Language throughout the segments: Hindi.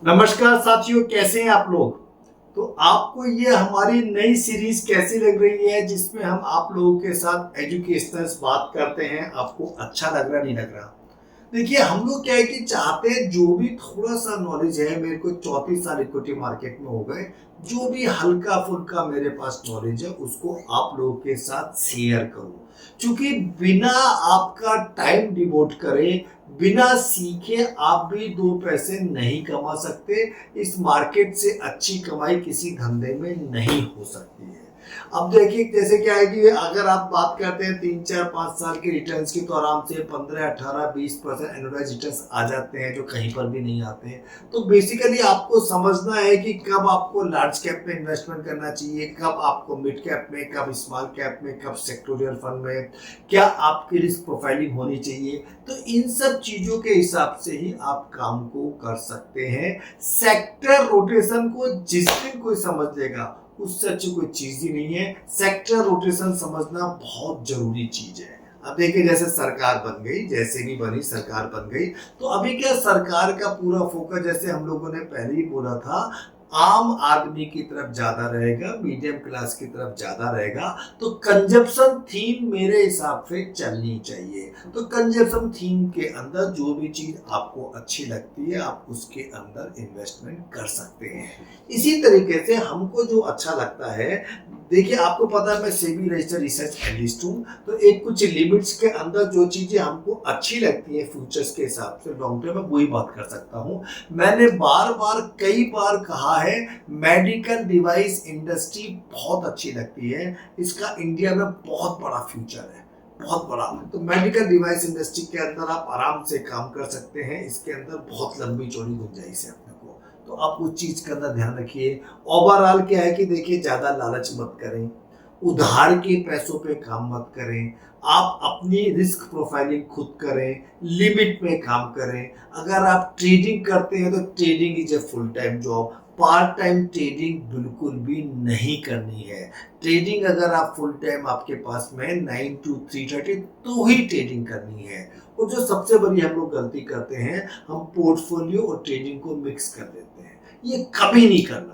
नमस्कार साथियों, कैसे हैं आप लोग। तो आपको ये हमारी नई सीरीज कैसी लग रही है जिसमें हम आप लोगों के साथ एजुकेशनल बात करते हैं। आपको अच्छा लग रहा नहीं लग रहा। देखिए, हम लोग क्या है कि चाहते हैं जो भी थोड़ा सा नॉलेज है, मेरे को 34 साल इक्विटी मार्केट में हो गए, जो भी हल्का फुल्का मेरे पास नॉलेज है उसको आप लोगों के साथ शेयर करूं। क्योंकि बिना आपका टाइम डिवोट करे, बिना सीखे आप भी दो पैसे नहीं कमा सकते। इस मार्केट से अच्छी कमाई किसी धंधे में नहीं हो सकती है। अब देखिए, जैसे क्या है कि अगर आप बात करते हैं 3 4 5 साल के रिटर्न्स की, तो आराम से 15 18 20% एनुअलाइज रिटर्न्स आ जाते हैं, जो कहीं पर भी नहीं आते हैं। तो बेसिकली आपको समझना है कि कब आपको लार्ज कैप में इन्वेस्टमेंट करना चाहिए, कब आपको मिड कैप में, कब स्मॉल कैप में, कब सेक्टोरियल फंड में, क्या आपकी रिस्क प्रोफाइलिंग होनी चाहिए। तो इन सब चीजों के हिसाब से ही आप काम को कर सकते हैं। सेक्टर रोटेशन को जिस दिन कोई समझ लेगा, उससे अच्छी कोई चीज ही नहीं है। सेक्टर रोटेशन समझना बहुत जरूरी चीज है। अब देखिए, जैसे सरकार बन गई, जैसे भी बनी सरकार बन गई, तो अभी क्या सरकार का पूरा फोकस, जैसे हम लोगों ने पहले ही बोला था, आम आदमी की तरफ ज्यादा रहेगा, मीडियम क्लास की तरफ ज्यादा रहेगा। तो कंजप्शन थीम मेरे हिसाब से चलनी चाहिए। तो कंजप्शन थीम के अंदर जो भी चीज आपको अच्छी लगती है, आप उसके अंदर इन्वेस्टमेंट कर सकते हैं। इसी तरीके से हमको जो अच्छा लगता है, देखिए आपको पता है मैं सेबी रजिस्टर्ड रिसर्च एनालिस्ट हूँ। तो एक कुछ लिमिट्स के अंदर जो चीजें हमको अच्छी लगती है फ्यूचर्स के हिसाब से लॉन्ग टर्म में, वही बात कर सकता हूँ। मैंने बार बार कई बार कहा है, मेडिकल डिवाइस इंडस्ट्री बहुत अच्छी लगती है। इसका इंडिया में बहुत बड़ा फ्यूचर है, बहुत बड़ा। तो मेडिकल डिवाइस इंडस्ट्री के अंदर आप आराम से काम कर सकते हैं। इसके अंदर बहुत लंबी चौड़ी गुंजाइश है अपने को, तो आप उस चीज के अंदर ध्यान रखिए। ओवरऑल क्या है कि देखिए, ज्यादा लालच मत करें, उधार के पैसों पे काम मत करें। आप अपनी रिस्क प्रोफाइलिंग खुद करें, लिमिट में काम करें। अगर आप ट्रेडिंग करते हैं तो trading is a full time job. Part time trading बिल्कुल भी नहीं करनी है। ट्रेडिंग अगर आप फुल टाइम आपके पास में 9 to 3:30 तो ही ट्रेडिंग करनी है। और जो सबसे बड़ी हम लोग गलती करते हैं, हम पोर्टफोलियो और ट्रेडिंग को मिक्स कर देते हैं। ये कभी नहीं करना।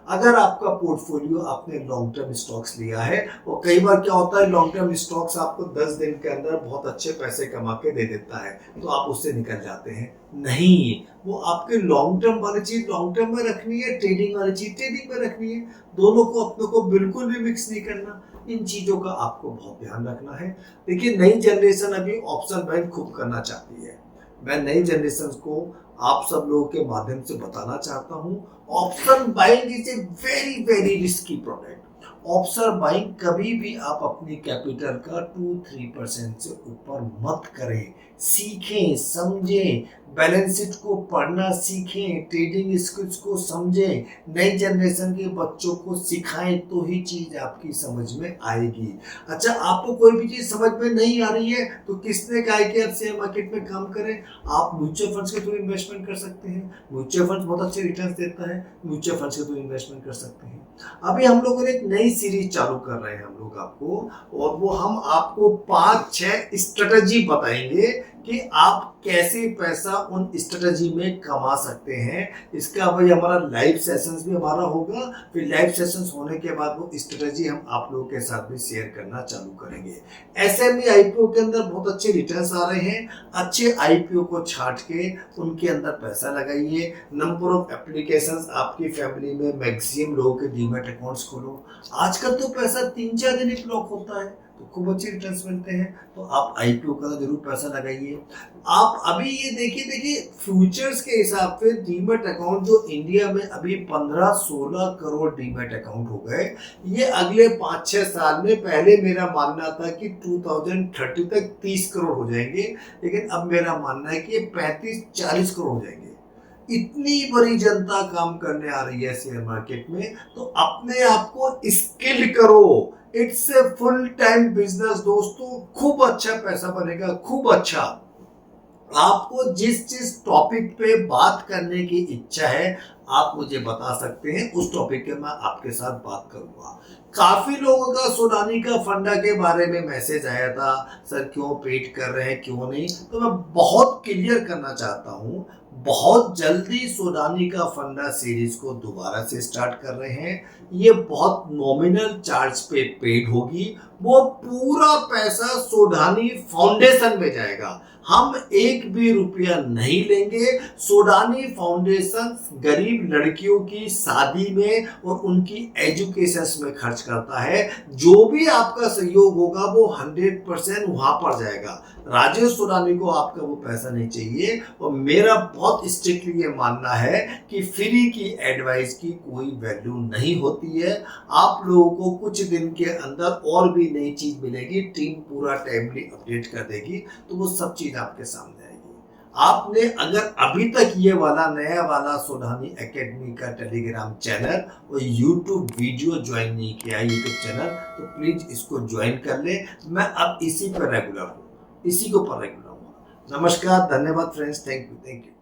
अगर आपका पोर्टफोलियो आपने लॉन्ग टर्म स्टॉक्स लिया है, और कई बार क्या होता है, लॉन्ग टर्म स्टॉक्स आपको 10 दिन के अंदर बहुत अच्छे पैसे कमा के दे देता है, तो आप उससे निकल जाते हैं। नहीं, वो आपके लॉन्ग टर्म वाली चीज लॉन्ग टर्म में रखनी है, ट्रेडिंग वाली चीज ट्रेडिंग में रखनी है। दोनों को अपने को बिल्कुल भी मिक्स नहीं करना। इन चीजों का आपको बहुत ध्यान रखना है। देखिए, नई जनरेशन अभी ऑप्शन बाइंग खूब करना चाहती है। मैं नई जनरेशन को आप सब लोगों के माध्यम से बताना चाहता हूं, option buying is a very very risky product. Option buying कभी भी आप अपनी कैपिटल का 2-3% से ऊपर मत करें। सीखें, समझें, बैलेंस शीट को पढ़ना सीखें, ट्रेडिंग स्किल्स को समझें, नई जनरेशन के बच्चों को सिखाएं, तो ही चीज आपकी समझ में आएगी। अच्छा, आपको कोई भी चीज समझ में नहीं आ रही है तो किसने कहा कि आप शेयर मार्केट में काम करें। आप म्यूचुअल फंड्स के थ्रू इन्वेस्टमेंट कर सकते हैं। म्यूचुअल फंड्स बहुत अच्छे रिटर्न देता है, म्यूचुअल फंड्स के थ्रू इन्वेस्टमेंट कर सकते हैं। अभी हम लोगों ने एक नई सीरीज चालू कर रहे हैं हम लोग आपको, और वो हम आपको 5-6 स्ट्रेटजी बताएंगे कि आप कैसे पैसा उन स्ट्रेटजी में कमा सकते हैं। इसका भाई हमारा लाइव सेशंस भी हमारा होगा। फिर लाइव सेशंस होने के बाद वो स्ट्रेटजी हम आप लोगों के साथ भी शेयर करना चालू करेंगे। एसएमई आईपीओ के अंदर बहुत अच्छे रिटर्न्स आ रहे हैं। अच्छे आईपीओ को छांट के उनके अंदर पैसा लगाइए। नंबर ऑफ एप्लीकेशंस आपकी फैमिली में मैक्सिमम लोगों के डीमैट अकाउंट्स खोलो। आजकल तो पैसा 3-4 दिन ही ब्लॉक होता है, तो खूब अच्छे रिटर्न्स मिलते हैं। तो आप आईपीओ का जरूर पैसा लगाइए। आप अभी ये देखिए फ्यूचर्स के हिसाब से डीमैट अकाउंट जो इंडिया में अभी 15-16 करोड़ डीमैट अकाउंट हो गए। ये अगले 5-6 साल में, पहले मेरा मानना था कि 2030 तक 30 करोड़ हो जाएंगे, लेकिन अब मेरा मानना है कि ये 35-40 करोड़ हो जाएंगे। इतनी बड़ी जनता काम करने आ रही है शेयर मार्केट में, तो अपने आप को स्किल्ड करो। It's a full time business दोस्तों। खूब अच्छा पैसा बनेगा, खूब अच्छा। आपको जिस जिस टॉपिक पे बात करने की इच्छा है, आप मुझे बता सकते हैं, उस टॉपिक पे मैं आपके साथ बात करूंगा। काफी लोगों का सोडानी का फंडा के बारे में मैसेज आया था, सर क्यों पेट कर रहे हैं क्यों नहीं, तो मैं बहुत क्लियर करना चाहता हूं, बहुत जल्दी सोडानी का फंडा सीरीज को दोबारा से स्टार्ट कर रहे हैं। ये बहुत नॉमिनल चार्ज पे पेड होगी, वो पूरा पैसा सोडानी फाउंडेशन में जाएगा। हम एक भी रुपया नहीं लेंगे। सोडानी फाउंडेशन गरीब लड़कियों की शादी में और उनकी एजुकेशन में खर्च करता है। जो भी आपका सहयोग होगा वो 100% वहां पर जाएगा। राजेश सोडानी को आपका वो पैसा नहीं चाहिए। और मेरा बहुत स्ट्रिक्टली ये मानना है कि फ्री की एडवाइस की कोई वैल्यू नहीं होती है। आप लोगों को कुछ दिन के अंदर और भी नई चीज मिलेगी, टीम पूरा टाइमली अपडेट कर देगी, तो वो सब चीज आपके सामने आएगी। आपने अगर अभी तक ये वाला नया वाला सोडानी एकेडमी का टेलीग्राम चैनल और यूट्यूब वीडियो ज्वाइन नहीं किया है, यूट्यूब चैनल, तो प्लीज इसको ज्वाइन कर ले। मैं अब इसी पर रेगुलर हूँ, इसी के ऊपर रेगुलर हूँ। नमस्कार, धन्यवाद फ्रेंड्स, थैंक यू।